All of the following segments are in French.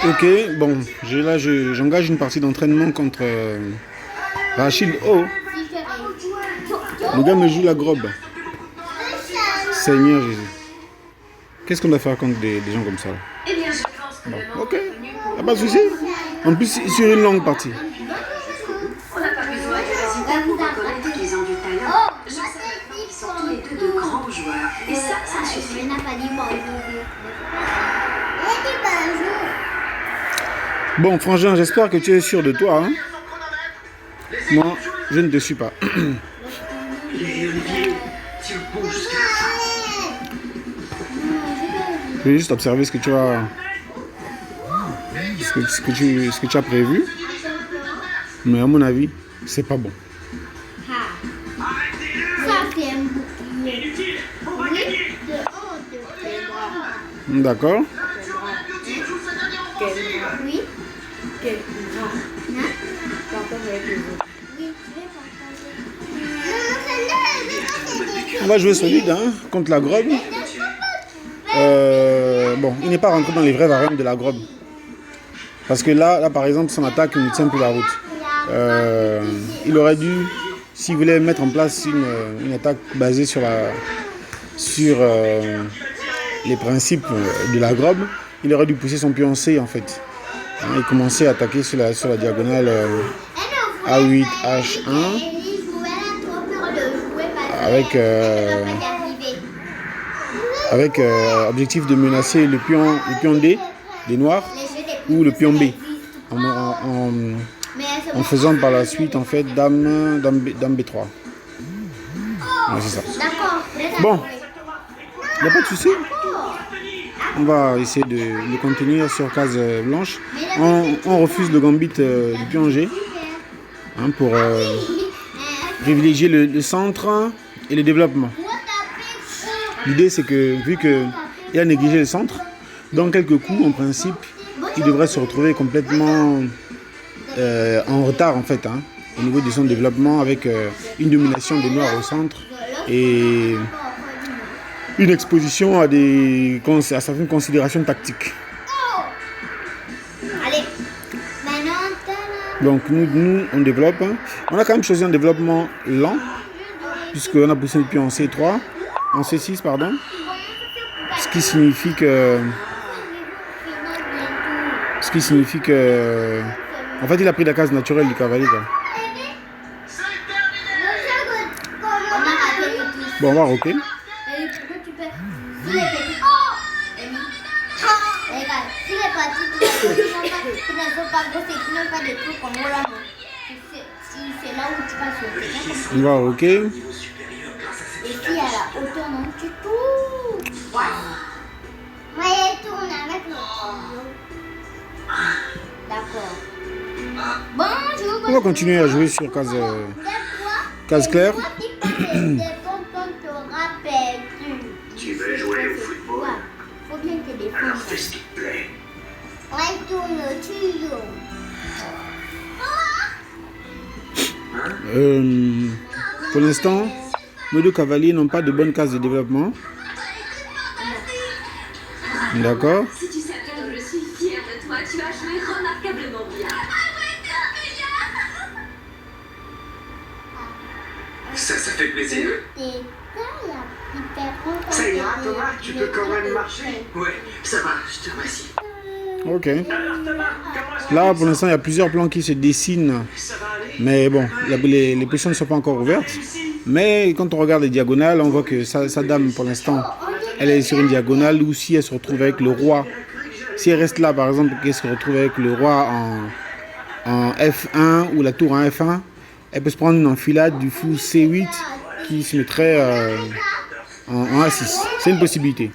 Ok, bon, j'engage une partie d'entraînement contre Rachid. Oh, le gars me joue la grobe. Seigneur Jésus. Qu'est-ce qu'on doit faire contre des gens comme ça là? Bon, ok, y'a pas de souci. En plus, sur une longue partie. On n'a pas besoin de résultats pour reconnaître qu'ils ont du talent. Je sais maintenant qu'ils sont tous les deux de grands joueurs. Et ça suffit. Bon, frangin, j'espère que tu es sûr de toi. Hein? Moi, je ne te suis pas. Je vais juste observer ce que tu as, ce que tu as prévu. Mais à mon avis, c'est pas bon. D'accord. Oui. On va jouer solide hein, contre la grobe. Bon, il n'est pas rentré dans les vrais variantes de la grobe. Parce que là par exemple, son attaque ne tient plus la route. Il aurait dû, s'il voulait mettre en place une attaque basée sur les principes de la grobe, il aurait dû pousser son pion C en fait. Et commencer à attaquer sur la diagonale A8, H1 avec objectif de menacer le pion D des noirs ou le pion B en faisant par la suite en fait dame B3. Ouais, c'est ça. Bon, il n'y a pas de souci. On va essayer de contenir sur case blanche. On refuse le gambit du pion G hein, pour privilégier le centre et le développement. L'idée c'est que vu qu'il a négligé le centre, dans quelques coups en principe, il devrait se retrouver complètement en retard en fait hein, au niveau de son développement avec une domination des noirs au centre et une exposition à certaines considérations tactiques. Donc nous on développe. On a quand même choisi un développement lent puisqu'on a poussé le pion en C3, en C6 pardon. Ce qui signifie que en fait il a pris la case naturelle du cavalier quoi. Bon on va roquer. On va ok. Et puis à la hauteur non du tout. Moi je tourne avec le d'accord. Bonjour. On va continuer à jouer sur case claire. Tu veux jouer au football? Faut bien que des Alors fais ce qui te plaît. on tourne toujours. Pour l'instant, nos deux cavaliers n'ont pas de bonne case de développement. D'accord. Si tu savais comme je suis fière de toi, tu as joué remarquablement bien. Ça fait plaisir. Ça ira, Thomas, tu peux quand même marcher? Ouais, ça va, je te remercie. Ok. Là, pour l'instant, il y a plusieurs plans qui se dessinent. Mais bon, les positions ne sont pas encore ouvertes. Mais quand on regarde les diagonales, on voit que sa dame, pour l'instant, elle est sur une diagonale. Ou si elle se retrouve avec le roi, si elle reste là, par exemple, qu'elle se retrouve avec le roi en F1 ou la tour en F1, elle peut se prendre une enfilade du fou C8 qui se mettrait en A6. C'est une possibilité.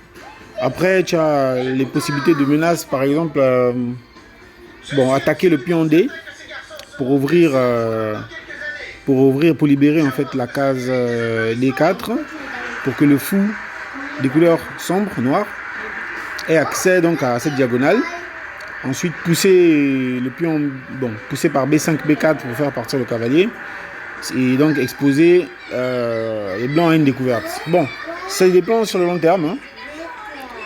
Après, tu as les possibilités de menace, par exemple, attaquer le pion D pour libérer en fait la case D4 pour que le fou des couleurs sombres, noires, ait accès donc à cette diagonale. Ensuite, pousser le pion, pousser par B5, B4 pour faire partir le cavalier et donc exposer les blancs à une découverte. Bon, c'est des plans sur le long terme. Hein.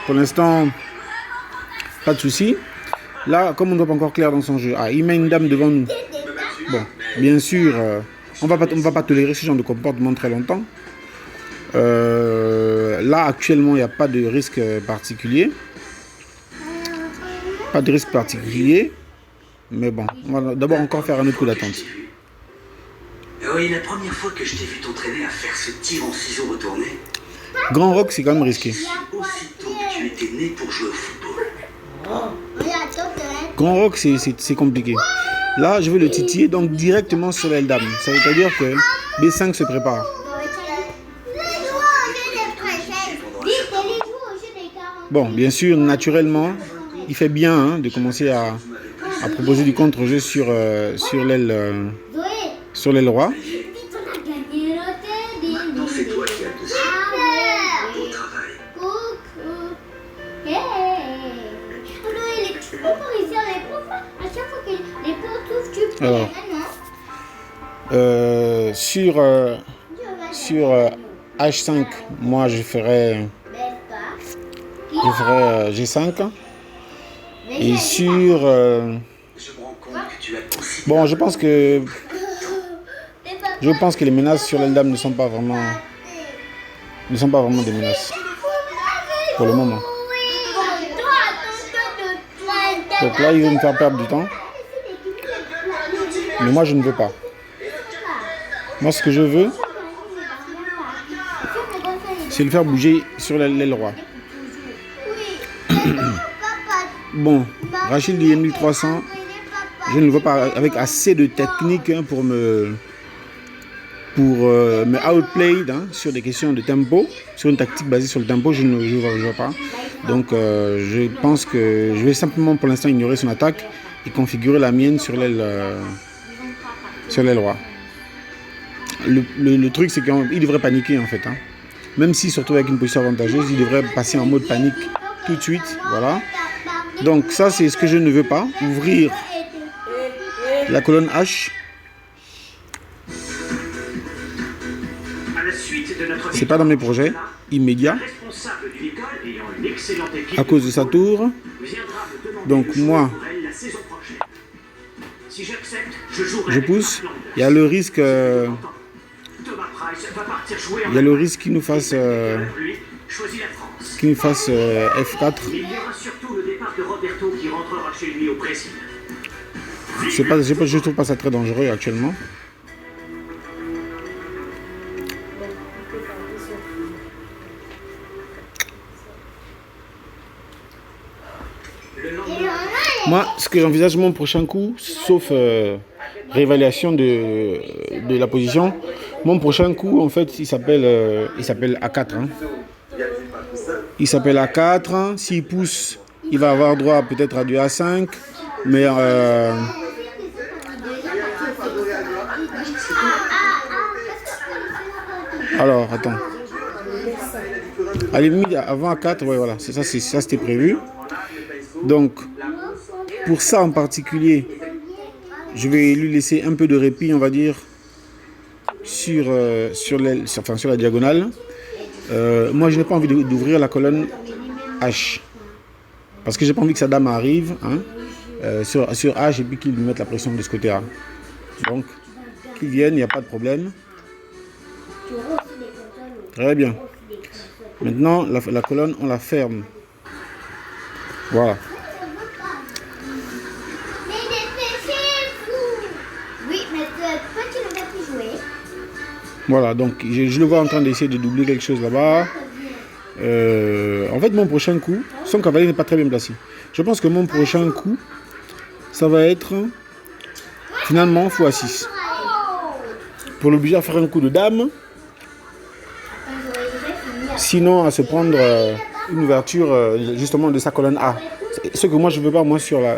Pour l'instant, pas de souci. Là, comme on ne voit pas encore clair dans son jeu, il met une dame devant nous. Bon, bien sûr, on va pas tolérer ce genre de comportement très longtemps. Là, actuellement, il n'y a pas de risque particulier. Pas de risque particulier. Mais bon, on va d'abord encore faire un autre coup d'attente. Oui, la première fois que je t'ai vu t'entraîner à faire ce tir en ciseaux retourné, Grand Rock, c'est quand même risqué. aussitôt que tu étais né pour jouer au football. Grand Rock, c'est compliqué. Là, je vais le titiller donc directement sur l'aile dame. Ça veut dire que B5 se prépare. Bon, bien sûr, naturellement, il fait bien de commencer à proposer du contre-jeu sur l'aile roi. Maintenant, c'est toi qui as le dessus. Beau travail. Alors, sur H5, moi je ferai G5. Et sur... Je me rends compte que tu as aussi bon, je pense que les menaces sur l'aile dame ne sont pas vraiment des menaces. Pour le moment. Donc là, il veut me faire perdre du temps. Mais moi, je ne veux pas. Moi, ce que je veux, c'est le faire bouger sur l'aile roi. Bon, Rachid dit 1300. Je ne le vois pas avec assez de technique pour me outplay sur des questions de tempo, sur une tactique basée sur le tempo. Je ne vois pas. Donc, je pense que je vais simplement pour l'instant ignorer son attaque et configurer la mienne sur l'aile roi. Le truc, c'est qu'il devrait paniquer en fait. Même s'il se retrouve avec une position avantageuse, il devrait passer en mode panique tout de suite. Voilà. Donc ça, c'est ce que je ne veux pas. Ouvrir la colonne H. C'est pas dans mes projets immédiats. À cause de sa tour. Donc moi, je pousse. Il y a le risque... il y a le risque qu'il nous fasse F4. Je trouve pas ça très dangereux actuellement. Moi, ce que j'envisage mon prochain coup, sauf réévaluation de la position, mon prochain coup, en fait, il s'appelle A4. Il s'appelle A4. S'il pousse, il va avoir droit peut-être à du A5. Mais alors, attends. À la limite, avant A4, ouais, voilà, ça c'était prévu. Donc, pour ça en particulier, je vais lui laisser un peu de répit, on va dire, sur la diagonale. Moi, je n'ai pas envie d'ouvrir la colonne H. Parce que j'ai pas envie que sa dame arrive sur H et puis qu'il lui mette la pression de ce côté-là. Donc, qu'il vienne, il n'y a pas de problème. Très bien. Maintenant, la colonne, on la ferme. Voilà. Voilà, donc je le vois en train d'essayer de doubler quelque chose là-bas. En fait, mon prochain coup, son cavalier n'est pas très bien placé. Je pense que mon prochain coup, ça va être finalement x6. Pour l'obliger à faire un coup de dame. Sinon, à se prendre une ouverture justement de sa colonne A. Ce que moi je ne veux pas, moi sur la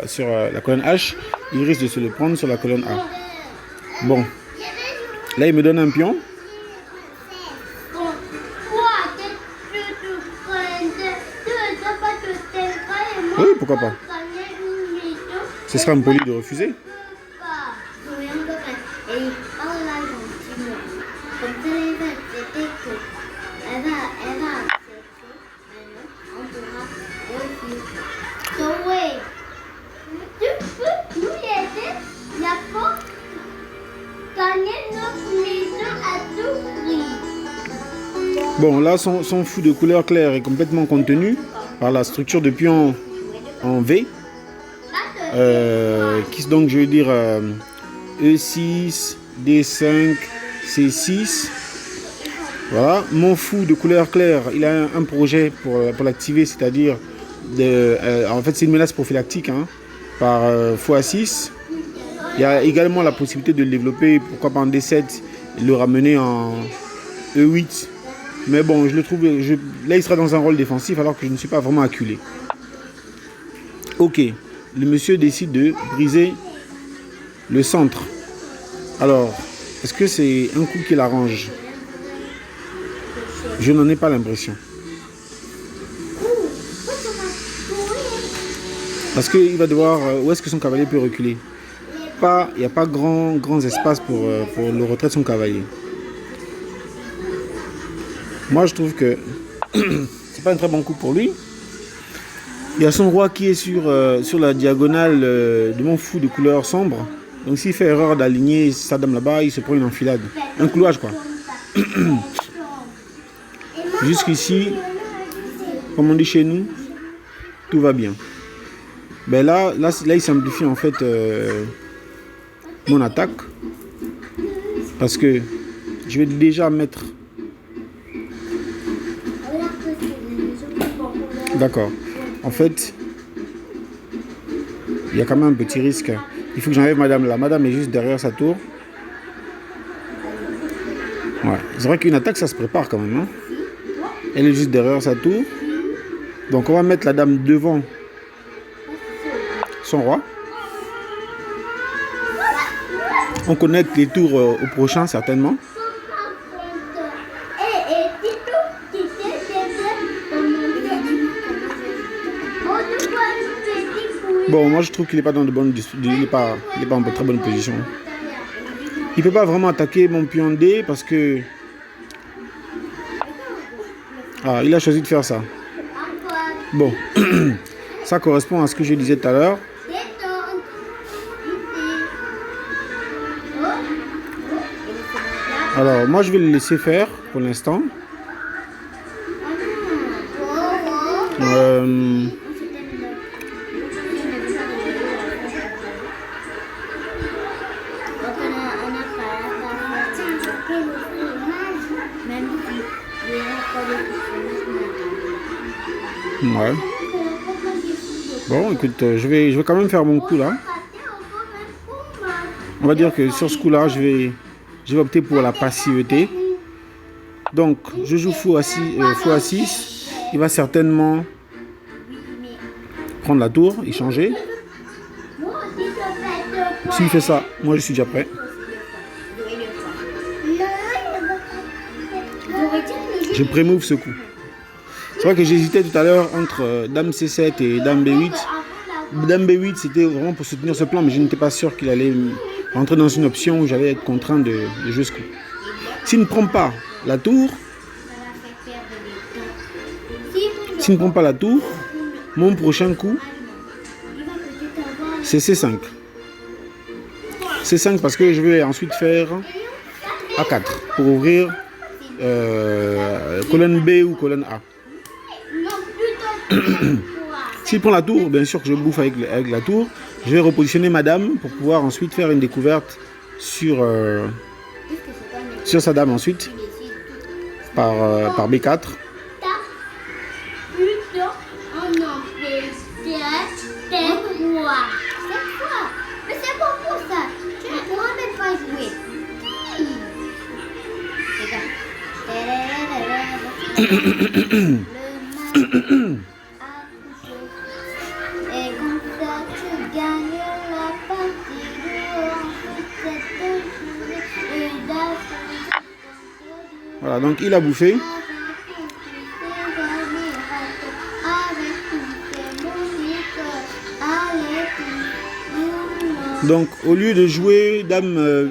colonne H, il risque de se le prendre sur la colonne A. Bon, là il me donne un pion. Oui, pourquoi pas. Ce sera impoli de refuser. Bon, là, son fou de couleur claire est complètement contenu par la structure de pion en V. Qui donc, je veux dire, E6, D5, C6. Voilà. Mon fou de couleur claire, il a un projet pour l'activer, c'est-à-dire, en fait, c'est une menace prophylactique hein, par x6. Il y a également la possibilité de le développer, pourquoi pas en D7, et le ramener en E8. Mais bon, je le trouve, là il sera dans un rôle défensif alors que je ne suis pas vraiment acculé. Ok, le monsieur décide de briser le centre. Alors, est-ce que c'est un coup qui l'arrange? Je n'en ai pas l'impression. Parce qu'il va devoir... où est-ce que son cavalier peut reculer? Il n'y a pas grands espaces pour le retrait de son cavalier. Moi, je trouve que c'est pas un très bon coup pour lui. Il y a son roi qui est sur la diagonale de mon fou de couleur sombre. Donc, s'il fait erreur d'aligner sa dame là-bas, il se prend une enfilade. Un clouage, quoi. Jusqu'ici, comme on dit chez nous, tout va bien. Ben là, il simplifie en fait mon attaque. Parce que je vais déjà mettre... D'accord. En fait, il y a quand même un petit risque. Il faut que j'enlève madame là. Madame est juste derrière sa tour. Ouais. C'est vrai qu'une attaque, ça se prépare quand même. Hein. Elle est juste derrière sa tour. Donc on va mettre la dame devant son roi. On connecte les tours au prochain certainement. Bon, moi je trouve qu'il n'est pas dans de bonnes, il n'est pas en très bonne position. Il peut pas vraiment attaquer mon pion D parce que il a choisi de faire ça. Bon, ça correspond à ce que je disais tout à l'heure. Alors, moi je vais le laisser faire pour l'instant. Ouais. Bon, écoute, je vais quand même faire mon coup là. On va dire que sur ce coup là, je vais opter pour la passivité. Donc, je joue fou à 6. Il va certainement prendre la tour et changer. S'il fait ça, moi je suis déjà prêt. Je pré-move ce coup. C'est vrai que j'hésitais tout à l'heure entre Dame C7 et Dame B8. Dame B8, c'était vraiment pour soutenir ce plan, mais je n'étais pas sûr qu'il allait rentrer dans une option où j'allais être contraint de jouer ce coup. S'il ne prend pas la tour, mon prochain coup, c'est C5. C5 parce que je vais ensuite faire A4 pour ouvrir colonne B ou colonne A. S'il prend la tour, bien sûr que je bouffe avec la tour. Je vais repositionner ma dame pour pouvoir ensuite faire une découverte sur sa dame ensuite par B4. Voilà, donc il a bouffé. Donc au lieu de jouer dame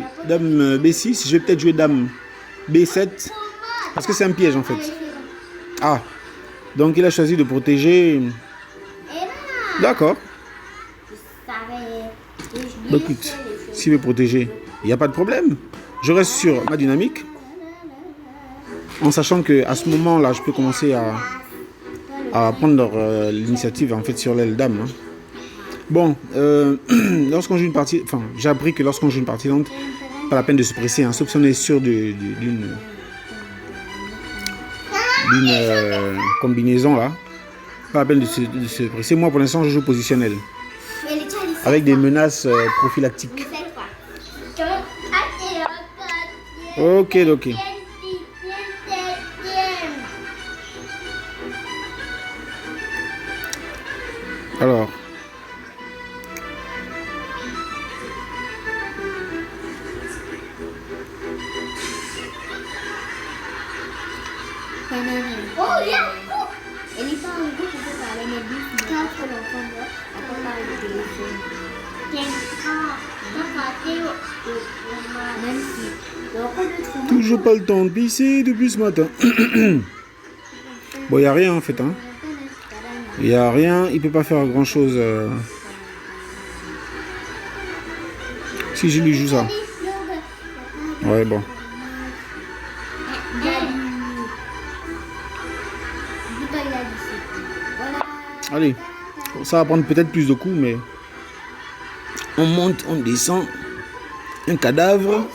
B6, je vais peut-être jouer dame B7 parce que c'est un piège en fait. Ah, donc il a choisi de protéger. D'accord. Donc écoute, s'il veut protéger, il n'y a pas de problème. Je reste sur ma dynamique. En sachant qu'à ce moment-là, je peux commencer à prendre l'initiative en fait sur l'aile dame. Hein. Bon, lorsqu'on joue une partie, enfin, j'ai appris que lorsqu'on joue une partie lente, pas la peine de se presser, hein, sauf si on est sûr d'une combinaison là. Pas la peine de se presser. Moi, pour l'instant, je joue positionnel. Avec des menaces prophylactiques. Ok, ok. Alors. Oh, il y a un coup. Elle est pas en groupe, on peut parler, mais lui, il y a un peu l'enfant, moi, on peut parler au téléphone. Même si. Toujours pas le temps de pisser depuis ce matin. Bon, il n'y a rien en fait. Hein. Il n'y a rien, il peut pas faire grand chose. Si je lui joue ça. Ouais, bon. Allez, ça va prendre peut-être plus de coups, mais on monte, on descend. Un cadavre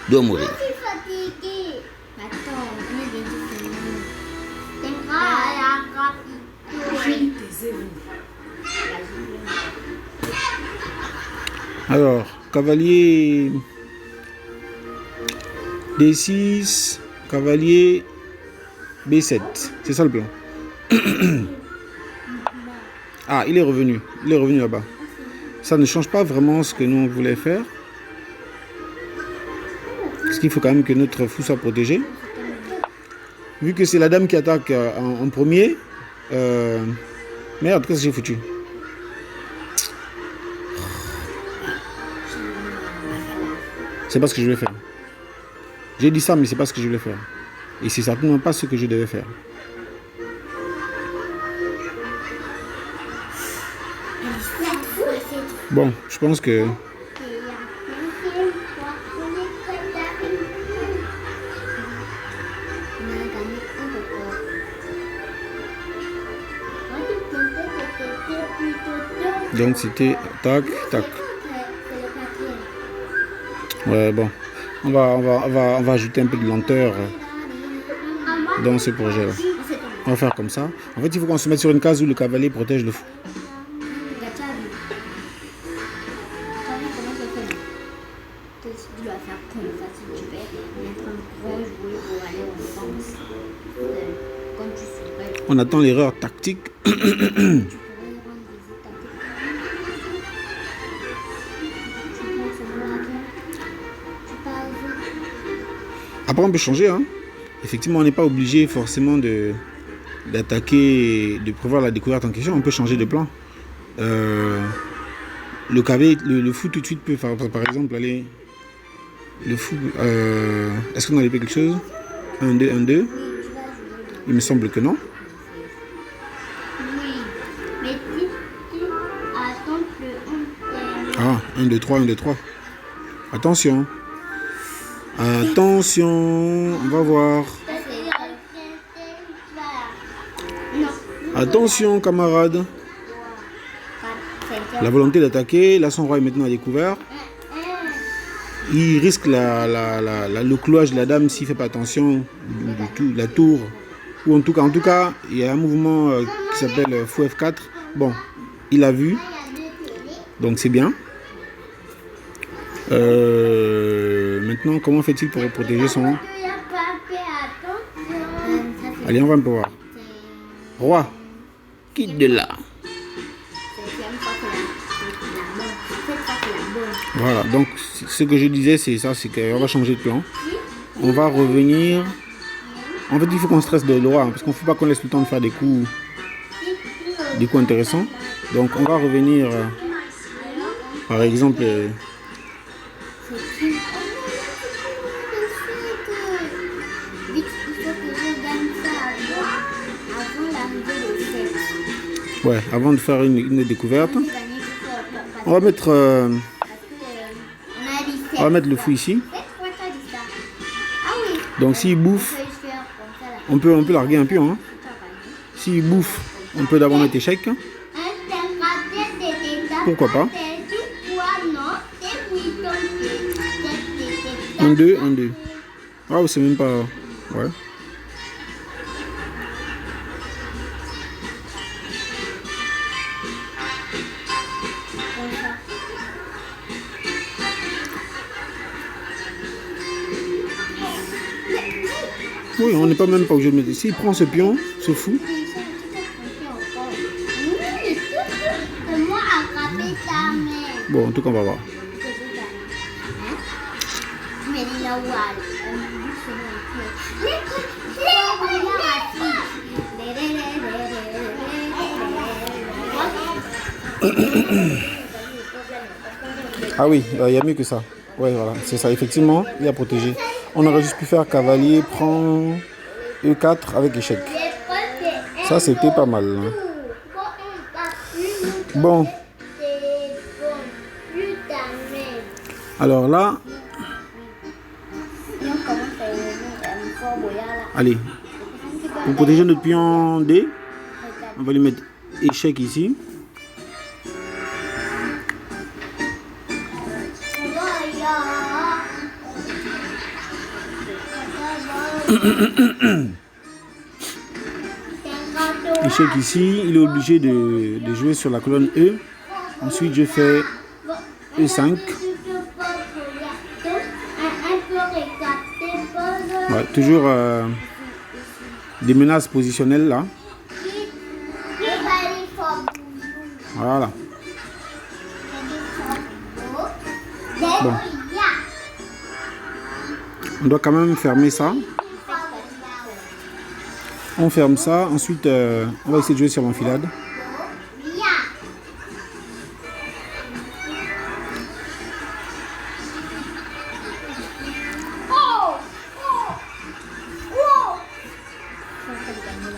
doit mourir. Je suis fatiguée. Attends, on est bientôt fini. Alors, cavalier D6, cavalier B7. C'est ça le plan. Ah, il est revenu. Il est revenu là-bas. Ça ne change pas vraiment ce que nous on voulait faire. Parce qu'il faut quand même que notre fou soit protégé. Vu que c'est la dame qui attaque en premier. Merde, qu'est-ce que j'ai foutu? C'est pas ce que je voulais faire. J'ai dit ça, mais c'est pas ce que je voulais faire. Et c'est certainement pas ce que je devais faire. Bon, je pense que... Donc c'était tac, tac. Ouais, bon. On va ajouter un peu de lenteur dans ce projet-là. On va faire comme ça. En fait, il faut qu'on se mette sur une case où le cavalier protège le fou. On attend l'erreur tactique. Après, on peut changer. Hein. Effectivement, on n'est pas obligé forcément d'attaquer, de prévoir la découverte en question. On peut changer de plan. Le cavalier, le fou tout de suite peut faire, par exemple, aller... Le fou... Est-ce qu'on a fait quelque chose? 1, 2, 1, 2. Il me semble que non. Ah, 1, 2, 3, 1, 2, 3. Attention. Attention, on va voir. Attention, camarade. La volonté d'attaquer. Là, son roi est maintenant à découvert. Il risque le clouage de la dame s'il ne fait pas attention. La tour. Ou en tout cas, il y a un mouvement qui s'appelle fou F4. Bon, il a vu. Donc, c'est bien. Maintenant, comment fait-il pour protéger son... Allez, on va un peu voir. Roi, quitte de là. Voilà, donc ce que je disais, c'est ça, c'est qu'on va changer de plan. On va revenir... En fait, il faut qu'on stresse de roi, hein, parce qu'on ne faut pas qu'on laisse le temps de faire des coups intéressants. Donc, on va revenir, par exemple... Ouais, avant de faire une découverte, on va mettre le fou ici. Donc s'il bouffe, On peut faire comme ça là. on peut larguer un pion. Hein. S'il bouffe, on peut d'abord mettre échec. Pourquoi pas. 1, 2, 1, 2. Ah, c'est même pas... Ouais. Oui, on n'est pas même pas obligé de mettre. S'il prend ce pion, ce fou. Bon, en tout cas, on va voir. Ah oui, il y a mieux que ça. Ouais, voilà, c'est ça. Effectivement, il a protégé. On aurait juste pu faire cavalier, prend E4 avec échec. Ça, c'était pas mal. Hein. Bon. Alors là, allez, pour protéger notre pion D, on va lui mettre échec ici. Échec ici, il est obligé de jouer sur la colonne E. Ensuite, je fais E5. Ouais, toujours des menaces positionnelles là. Voilà. Bon. On doit quand même fermer ça. On ferme ça. Ensuite, on va essayer de jouer sur l'enfilade.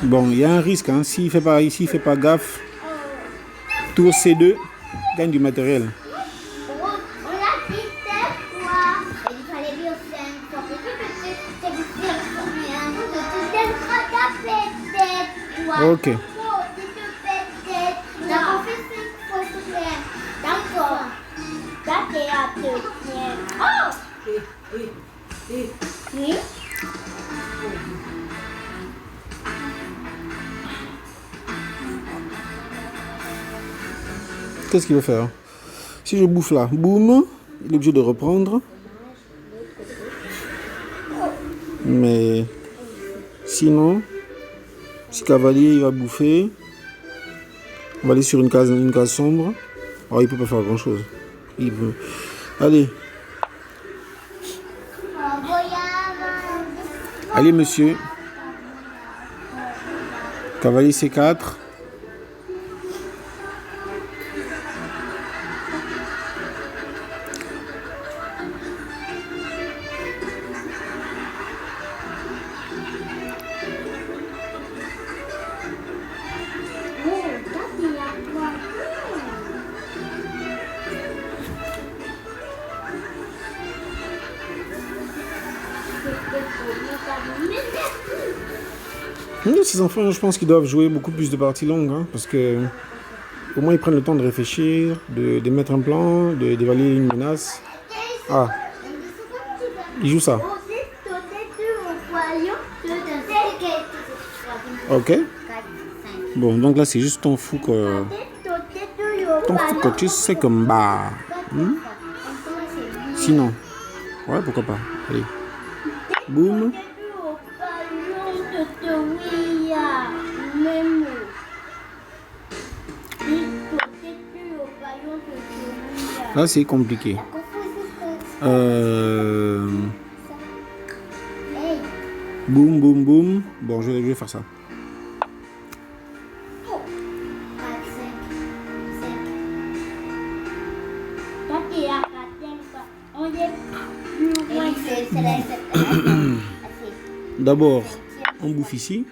Bon, il y a un risque. Hein. S'il fait pas gaffe, tour C2, gagne du matériel. Ok. Qu'est-ce qu'il veut faire? Si je bouffe là, boum, il est obligé de reprendre. Mais sinon, si cavalier il va bouffer, on va aller sur une case sombre. Oh, il peut pas faire grand chose. Il peut. Allez. Allez monsieur. Cavalier C4. Ces enfants, je pense qu'ils doivent jouer beaucoup plus de parties longues, hein, parce que au moins ils prennent le temps de réfléchir, de mettre un plan, d'évaluer une menace. Ah, ils jouent ça. Ok. Bon, donc là c'est juste ton fou que tu sais comme bah. Sinon, ouais, pourquoi pas. Allez, boum. Là c'est compliqué. Boum boum boum. Bon, je vais faire ça. D'abord, on bouffe ici.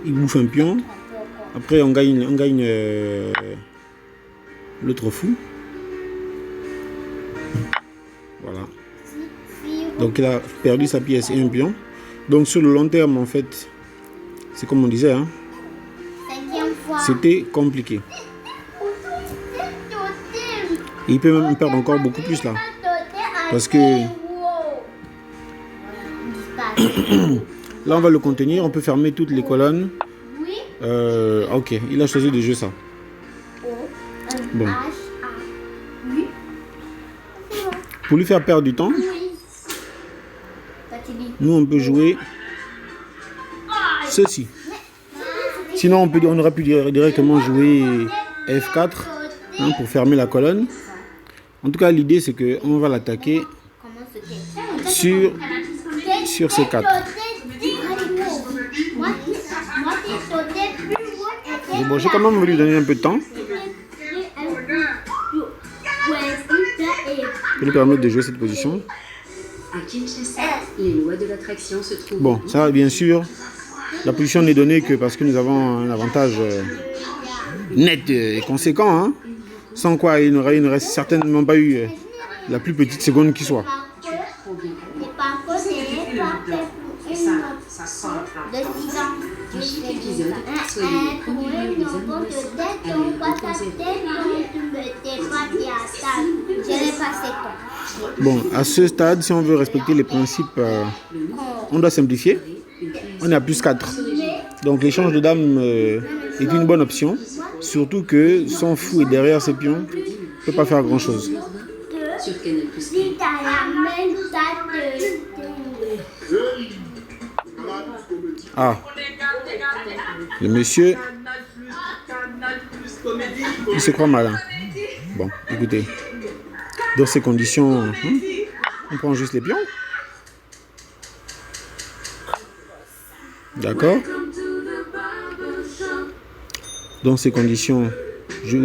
Il bouffe un pion. Après, on gagne l'autre fou. Voilà. Donc il a perdu sa pièce et un pion. Donc sur le long terme, en fait, c'est comme on disait, hein, 5e fois. c'était compliqué. Et il peut même perdre encore beaucoup plus là. Parce que là, on va le contenir. On peut fermer toutes les colonnes. Oui. Ok, il a choisi de jouer ça. Bon. Oui. Pour lui faire perdre du temps, Oui. Fatigué. nous on peut jouer ceci. Sinon on aurait pu directement jouer F4 hein, pour fermer la colonne. En tout cas l'idée c'est que on va l'attaquer Comment c'était? sur C4. Bon, j'ai quand même voulu lui donner un peu de temps pour lui permettre de jouer cette position. À Kinshasa, les lois de l'attraction se trouvent. Bon, ça bien sûr, la position n'est donnée que parce que nous avons un avantage net et conséquent. Hein, sans quoi il n'aurait certainement pas eu la plus petite seconde qui soit. À chaque épisode, soyez les premiers lieux des animations à les reposer. Bon, à ce stade, si on veut respecter les principes, on doit simplifier. On est à plus 4. Donc l'échange de dames est une bonne option. Surtout que son fou est derrière ses pions. Il ne peut pas faire grand chose. Sur Canal+. Ah, le monsieur, il se croit malin. Bon, écoutez, dans ces conditions, on prend juste les pions. D'accord. Dans ces conditions,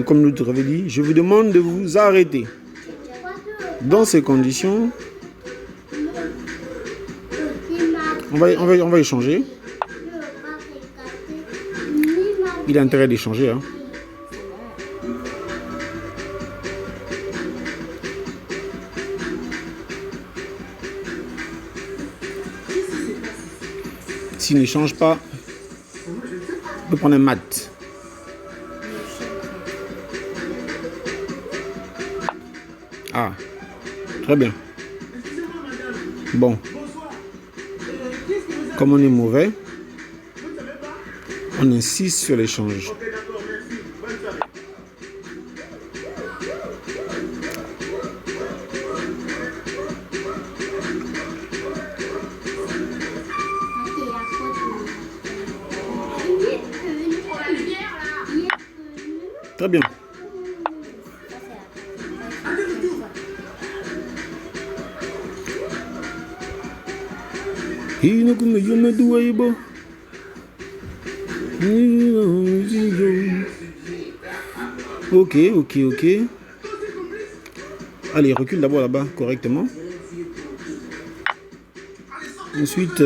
comme nous l'avons dit, je vous demande de vous arrêter. Dans ces conditions, on va échanger. Il a intérêt d'échanger. Hein. S'il n'échange pas, on peut prendre un mat. Ah, très bien. Bon. Comme on est mauvais, on insiste sur l'échange. Très bien. Ok. Allez, recule d'abord là-bas correctement. Ensuite,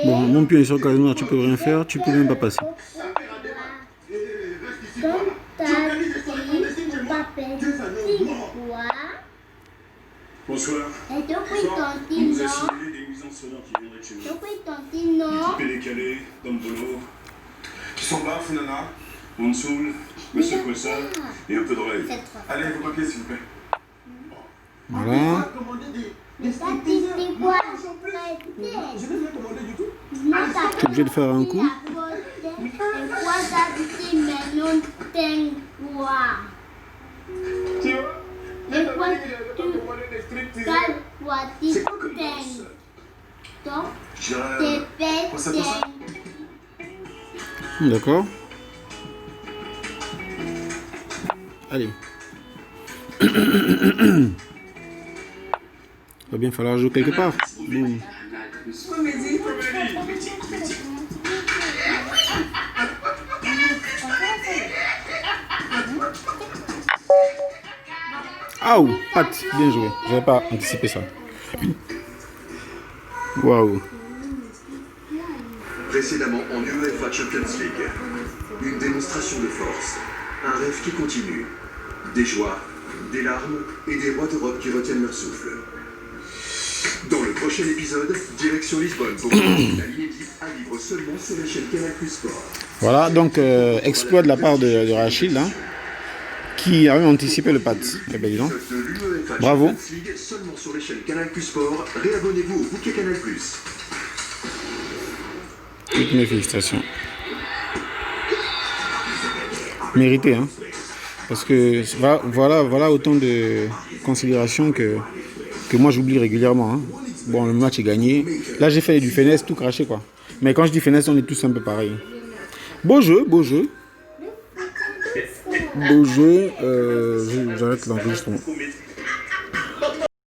bon, mon pion est sur le casino, tu peux rien faire, tu peux même pas passer. Bonsoir. On vous a signalé des nuisances sonores qui viendraient de chez nous. Équipé décalé, Dombolo, Samba, Funana, Monsoul, Monsieur Kossa et un peu de oreille. Allez, vos papiers s'il vous plaît. Voilà. Je ne vais rien commander du tout. Tu es obligé de faire un coup. Tu vois? C'est quoi que tu D'accord. Allez. Il va bien falloir jouer quelque part. Boum. Aouh, Pat, bien joué. J'avais pas anticipé ça. Waouh. Précédemment en UEFA Champions League. Une démonstration de force. Un rêve qui continue. Des joies, des larmes et des rois d'Europe qui retiennent leur souffle. Dans le prochain épisode, direction Lisbonne pour la l'inédit à vivre seulement sur la chaîne Canal+ Sport. Voilà, donc exploit de la part de Rachid, hein, qui a même anticipé le pad. Eh ben, dis donc. Bravo. Seulement sur les chaînes Canal+ Sport. Réabonnez-vous au bouquet Canal+. Toutes mes félicitations. Mérité, hein. Parce que voilà autant de considérations que moi j'oublie régulièrement. Hein. Bon, le match est gagné. Là, j'ai fait du finesse, tout craché, quoi. Mais quand je dis finesse, on est tous un peu pareil. Beau jeu, beau jeu. Beau jeu. J'arrête l'enregistrement.